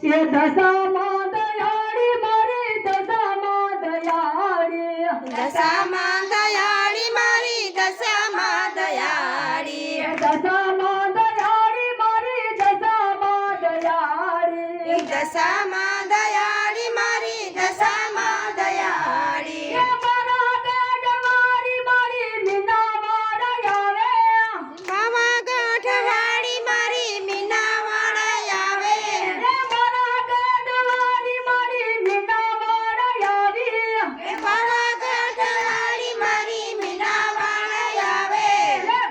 એ દશામાં દયાળી મારી દશામાં દયાળી દશામાં દયાળી મારી દશામાં દયાળી દશામાં દયાળી મારી દશામાં દયાળી દશામાં દયાળી મારી દશામાં દયાળી એ મારા ગઢવાળી મારી મીનાવાડા આવે પાવાગઢવાળી મારી મીનાવાડા આવે એ મારા ગઢવાળી મારી મીનાવાડા આવી એ પાવાગઢવાળી મારી મીનાવાડા આવે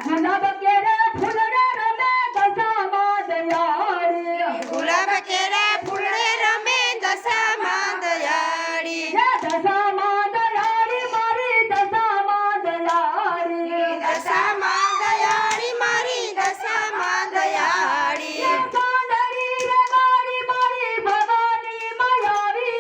ગુલાબ કેરે ફૂલડે રમે દશામાં દયાળી ગુલાબ કેરા ફૂલે રમે દશામાં દયાળી દશામાં દયાળી મારી દશામાં દયાળી દશામાં દયાળી મારી દશામાં દયાળી સાંડળી રમાડી મારી ભવાની માયાવી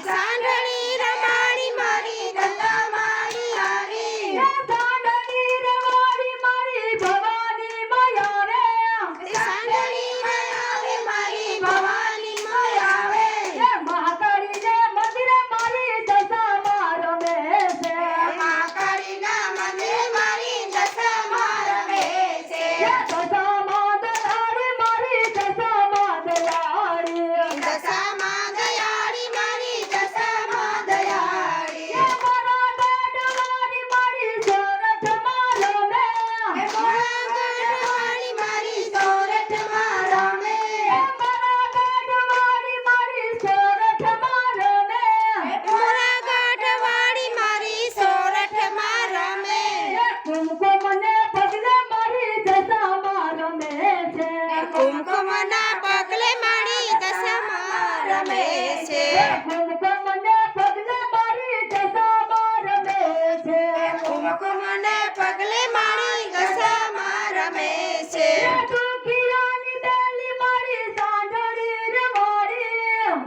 સાંઢળી રમાડી મારી દશામાળી આવી સાંડળી રમાડી મારી ભવાની માયાવે સાંઢળી રમાડી મારી ભવાની આવે મહાકાળીને મંદિરે મારી દશામાં રમે છે મહાકાળીના મંદિરે મારી દશામાં રમે છે દશામાં દયાળી મારી દશામાં દયાળી દશામાં દયાળી મારી દશામાં દયાળી મારા ગઢવાળી મારી સોરઠમાં રમે મોળાગઢવાળી મારી સોરઠમાં રમે મારા ગઢવાળી મારી સોરઠમાં રમે મોળાગઢવાળી મારી સોરઠમાં રમે કુમકુમને પગલે મારી દશામાં રમે છે કુમકુમના પગલે મારી દશામાં રમે છે કુમકુમને પગલે મારી દશામાં રમે છે કુમકુમના પગલે મારી દશામાં રમે છે દુખિયાની બેલી મારી સાંઢળી રમાડી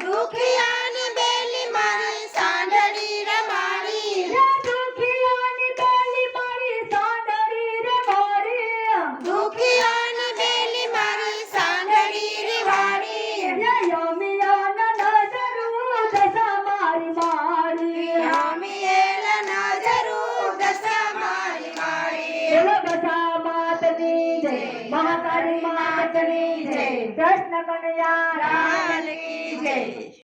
દુખિયાની બેલી મારી સાંઢળી રમાડી દુખિયાની બેલી મારી સાંઢળી રમાડી દુખિયાની બેલી મારી સાંઢળી રમાડી યમિયાના નજરું દશા મારી મારી અમિયેલ નજરું દશા મારી મારી બોલો દશા માતની જય મહાકાળી માતની જય કૃષ્ણ કનૈયા લાલ કી જય